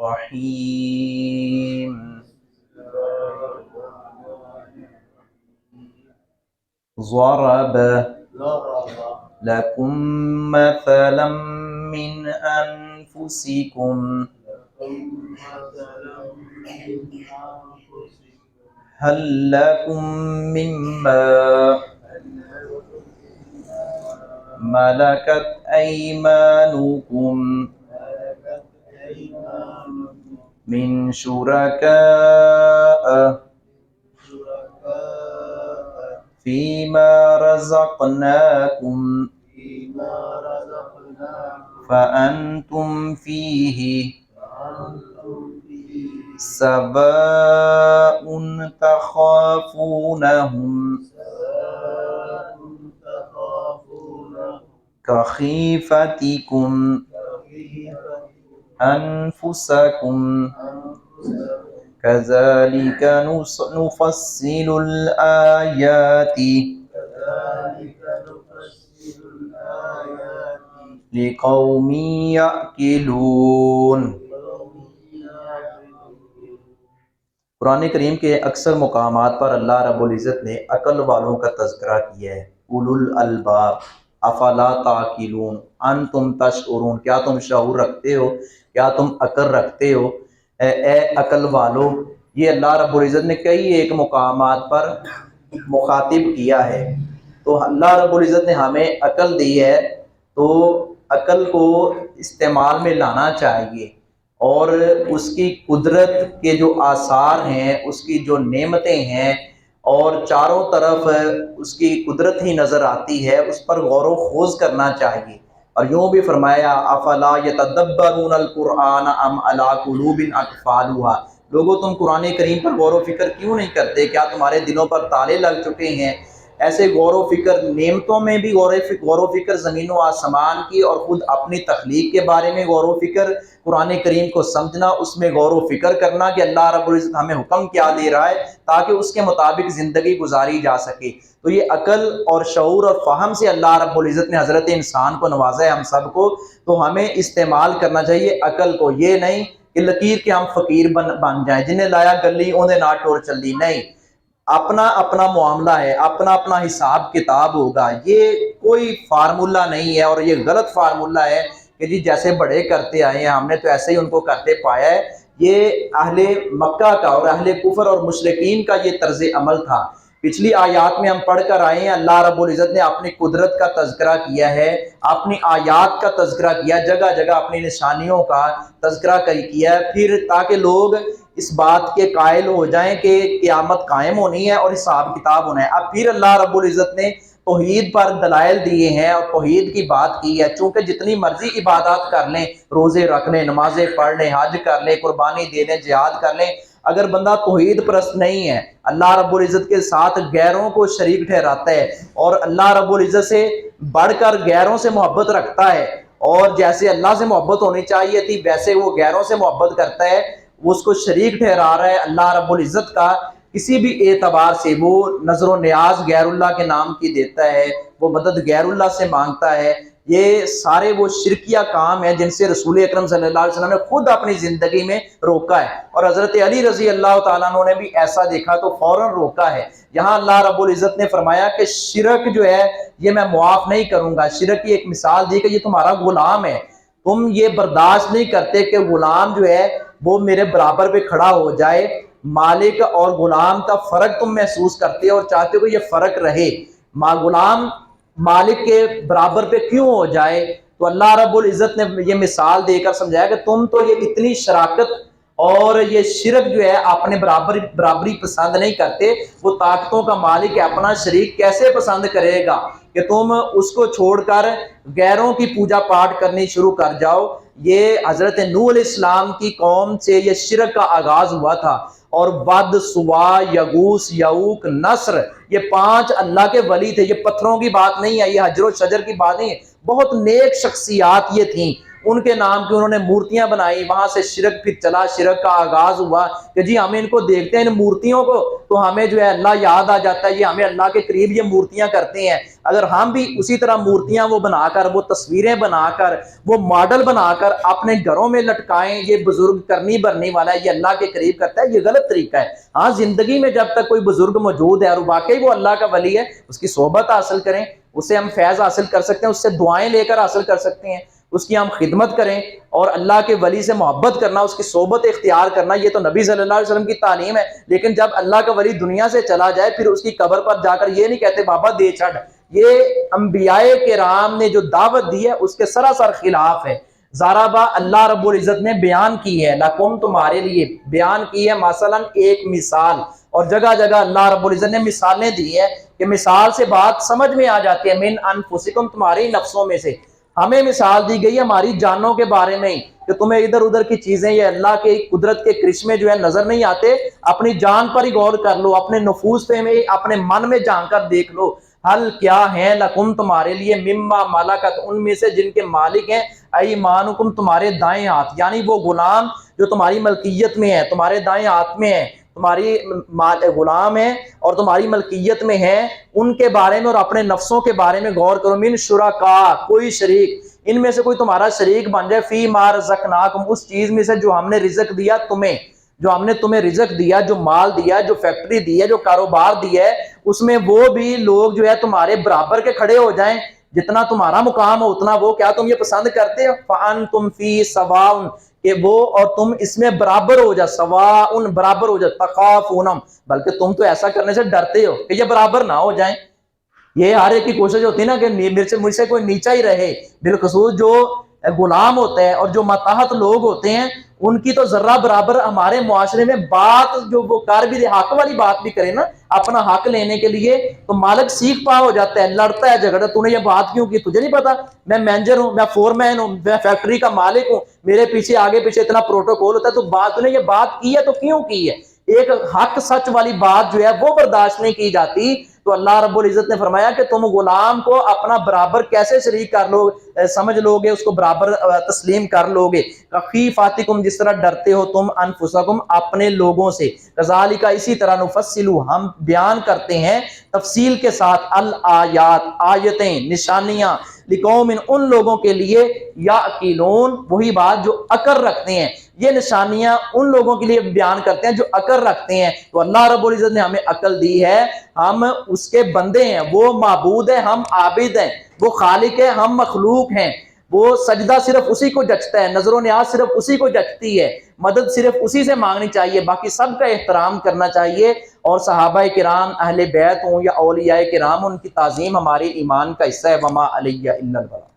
الرحيم ضرب لكم مثلا من أنفسكم هل لكم مما ملكت أيمانكم من شركاء فيما رزقناكم فأنتم فيه سواء تخافونهم كخيفتكم أنفسكم كذلك نفصل الآيات لقوم يعقلون۔ قرآن کریم کے اکثر مقامات پر اللہ رب العزت نے عقل والوں کا تذکرہ کیا ہے۔ اولو الالباب افلا تعقلون انتم تشعرون، کیا تم شعور رکھتے ہو، کیا تم عقل رکھتے ہو، اے عقل والو۔ یہ اللہ رب العزت نے کئی ایک مقامات پر مخاطب کیا ہے۔ تو اللہ رب العزت نے ہمیں عقل دی ہے، تو عقل کو استعمال میں لانا چاہیے، اور اس کی قدرت کے جو آثار ہیں، اس کی جو نعمتیں ہیں، اور چاروں طرف اس کی قدرت ہی نظر آتی ہے، اس پر غور و خوض کرنا چاہیے۔ اور یوں بھی فرمایا افلا یتدبرون القرآن ام علی قلوب اقفالها، لوگوں تم قرآن کریم پر غور و فکر کیوں نہیں کرتے، کیا تمہارے دلوں پر تالے لگ چکے ہیں؟ ایسے غور و فکر نعمتوں میں بھی غور و فکر زمین و آسمان کی، اور خود اپنی تخلیق کے بارے میں غور و فکر، قرآن کریم کو سمجھنا، اس میں غور و فکر کرنا کہ اللہ رب العزت ہمیں حکم کیا دے رہا ہے تاکہ اس کے مطابق زندگی گزاری جا سکے۔ تو یہ عقل اور شعور اور فہم سے اللہ رب العزت نے حضرت انسان کو نوازا ہے، ہم سب کو، تو ہمیں استعمال کرنا چاہیے عقل کو، یہ نہیں کہ لکیر کے ہم فقیر بن جائیں، جنہیں لایا گلی انہیں نہ ٹور چلی، نہیں، اپنا اپنا معاملہ ہے، اپنا اپنا حساب کتاب ہوگا۔ یہ کوئی فارمولہ نہیں ہے، اور یہ غلط فارمولہ ہے کہ جی جیسے بڑے کرتے آئے ہیں ہم نے تو ایسے ہی ان کو کرتے پایا ہے۔ یہ اہل مکہ کا اور اہل کفر اور مشرکین کا یہ طرز عمل تھا۔ پچھلی آیات میں ہم پڑھ کر آئے ہیں، اللہ رب العزت نے اپنی قدرت کا تذکرہ کیا ہے، اپنی آیات کا تذکرہ کیا، جگہ جگہ اپنی نشانیوں کا تذکرہ کیا ہے، پھر تاکہ لوگ اس بات کے قائل ہو جائیں کہ قیامت قائم ہونی ہے اور حساب کتاب ہونا ہے۔ اب پھر اللہ رب العزت نے توحید پر دلائل دیے ہیں اور توحید کی بات کی ہے، چونکہ جتنی مرضی عبادات کر لیں، روزے رکھ لیں، نمازیں پڑھ لیں، حج کر لیں، قربانی دے لیں، جہاد کر لیں، اگر بندہ توحید پرست نہیں ہے، اللہ رب العزت کے ساتھ غیروں کو شریک ٹھہراتا ہے، اور اللہ رب العزت سے بڑھ کر غیروں سے محبت رکھتا ہے، اور جیسے اللہ سے محبت ہونی چاہیے تھی ویسے وہ غیروں سے محبت کرتا ہے، وہ اس کو شریک ٹھہرا رہا ہے اللہ رب العزت کا کسی بھی اعتبار سے، وہ نظر و نیاز غیر اللہ کے نام کی دیتا ہے، وہ مدد غیر اللہ سے مانگتا ہے۔ یہ سارے وہ شرکیہ کام ہیں جن سے رسول اکرم صلی اللہ علیہ وسلم نے خود اپنی زندگی میں روکا ہے، اور حضرت علی رضی اللہ تعالیٰ عنہ نے بھی ایسا دیکھا تو فوراً روکا ہے۔ یہاں اللہ رب العزت نے فرمایا کہ شرک جو ہے یہ میں معاف نہیں کروں گا۔ شرک کی ایک مثال دی کہ یہ تمہارا غلام ہے، تم یہ برداشت نہیں کرتے کہ غلام جو ہے وہ میرے برابر پہ کھڑا ہو جائے، مالک اور غلام کا فرق تم محسوس کرتے ہو اور چاہتے ہو کہ یہ فرق رہے، غلام مالک کے برابر پہ کیوں ہو جائے؟ تو اللہ رب العزت نے یہ مثال دے کر سمجھایا کہ تم تو یہ اتنی شراکت اور یہ شرک جو ہے اپنے برابری پسند نہیں کرتے، وہ طاقتوں کا مالک ہے، اپنا شریک کیسے پسند کرے گا کہ تم اس کو چھوڑ کر غیروں کی پوجا پاٹ کرنی شروع کر جاؤ۔ یہ حضرت نوح علیہ السلام کی قوم سے یہ شرک کا آغاز ہوا تھا، اور ود، سوا، یغوث، یعوق، نصر، یہ 5 اللہ کے ولی تھے، یہ پتھروں کی بات نہیں ہے، یہ حجر و شجر کی بات نہیں ہے، بہت نیک شخصیات یہ تھیں، ان کے نام کی انہوں نے مورتیاں بنائی، وہاں سے شرک پھر چلا، شرک کا آغاز ہوا کہ جی ہم ان کو دیکھتے ہیں ان مورتیوں کو تو ہمیں جو ہے اللہ یاد آ جاتا ہے، یہ ہمیں اللہ کے قریب یہ مورتیاں کرتے ہیں، اگر ہم بھی اسی طرح مورتیاں وہ بنا کر، وہ تصویریں بنا کر، وہ ماڈل بنا کر اپنے گھروں میں لٹکائیں، یہ بزرگ کرنی بھرنی والا ہے، یہ اللہ کے قریب کرتا ہے، یہ غلط طریقہ ہے۔ ہاں زندگی میں جب تک کوئی بزرگ موجود ہے اور واقعی وہ اللہ کا ولی ہے، اس کی صحبت حاصل کریں، اس سے ہم فیض حاصل کر سکتے ہیں، اس سے دعائیں لے کر حاصل کر سکتے ہیں، اس کی ہم خدمت کریں، اور اللہ کے ولی سے محبت کرنا، اس کی صحبت اختیار کرنا، یہ تو نبی صلی اللہ علیہ وسلم کی تعلیم ہے۔ لیکن جب اللہ کا ولی دنیا سے چلا جائے پھر اس کی قبر پر جا کر یہ نہیں کہتے بابا دے چھڑ، یہ انبیاء کرام نے جو دعوت دی ہے اس کے سراسر خلاف ہے۔ زارابا اللہ رب العزت نے بیان کی ہے، لکم تمہارے لیے بیان کی ہے، مثلا ایک مثال، اور جگہ جگہ اللہ رب العزت نے مثالیں دی ہے کہ مثال سے بات سمجھ میں آ جاتی ہے، من انفسکم تمہاری نفسوں میں سے، ہمیں مثال دی گئی ہے ہماری جانوں کے بارے میں کہ تمہیں ادھر ادھر کی چیزیں یہ اللہ کے قدرت کے کرشمے جو ہے نظر نہیں آتے، اپنی جان پر ہی غور کر لو، اپنے نفوس پہ میں، اپنے من میں جان کر دیکھ لو، حل کیا ہے لکم تمہارے لیے، مما ملکت ان میں سے جن کے مالک ہیں، ایمانکم تمہارے دائیں ہاتھ، یعنی وہ غلام جو تمہاری ملکیت میں ہے، تمہارے دائیں ہاتھ میں ہے، تمہاری غلام ہیں اور تمہاری ملکیت میں ہیں، ان کے بارے میں اور اپنے نفسوں کے بارے میں غور کرو، من شرکا کوئی شریک، ان میں سے کوئی تمہارا شریک بن جائے، فی ما رزقناکم اس چیز میں سے جو ہم نے رزق دیا تمہیں، جو ہم نے تمہیں رزق دیا، جو مال دیا، جو فیکٹری دی ہے، جو کاروبار دیا ہے، اس میں وہ بھی لوگ جو ہے تمہارے برابر کے کھڑے ہو جائیں، جتنا تمہارا مقام ہو اتنا وہ، کیا تم یہ پسند کرتے ہو؟ فَأَنْتُمْ فِي سَوَاءٌ کہ وہ اور تم اس میں برابر ہو جا، سواء برابر ہو جا، تخافونہم بلکہ تم تو ایسا کرنے سے ڈرتے ہو کہ یہ برابر نہ ہو جائیں۔ یہ ہر ایک کی کوشش ہوتی ہے نا کہ مجھ سے کوئی نیچا ہی رہے، بالخصوص جو غلام ہوتا ہے اور جو ماتحت لوگ ہوتے ہیں ان کی تو ذرہ برابر ہمارے معاشرے میں بات جو وہ کر بھی حق والی بات بھی کرے نا اپنا حق لینے کے لیے تو مالک سیکھ پا ہو جاتا ہے، لڑتا ہے جھگڑا، تو نے یہ بات کیوں کی، تجھے نہیں پتا میں مینیجر ہوں، میں فور مین ہوں، میں فیکٹری کا مالک ہوں، میرے پیچھے آگے پیچھے اتنا پروٹوکول ہوتا ہے، تو بات نے یہ بات کی ہے تو کیوں کی ہے؟ ایک حق سچ والی بات جو ہے وہ برداشت نہیں کی جاتی، تو اللہ رب العزت نے فرمایا کہ تم غلام کو اپنا برابر کیسے شریک کر لو، سمجھ لو گے، اس کو برابر تسلیم کر لو گے، خیفاتکم جس طرح ڈرتے ہو تم انفسکم اپنے لوگوں سے، کذالک اسی طرح نفصل ہم بیان کرتے ہیں تفصیل کے ساتھ، الآیات آیتیں نشانیاں، لقوم ان لوگوں کے لیے، یعقلون وہی بات جو عقل رکھتے ہیں، یہ نشانیاں ان لوگوں کے لیے بیان کرتے ہیں جو عقل رکھتے ہیں۔ تو اللہ رب العزت نے ہمیں عقل دی ہے، ہم اس کے بندے ہیں، وہ معبود ہے، ہم عابد ہیں، وہ خالق ہے، ہم مخلوق ہیں، وہ سجدہ صرف اسی کو جچتا ہے، نظر و نیاز صرف اسی کو جچتی ہے، مدد صرف اسی سے مانگنی چاہیے، باقی سب کا احترام کرنا چاہیے، اور صحابہ کرام اہل بیت ہوں یا اولیاء کرام ان کی تعظیم ہمارے ایمان کا حصہ ہے، وما علیہ الا البلاغ۔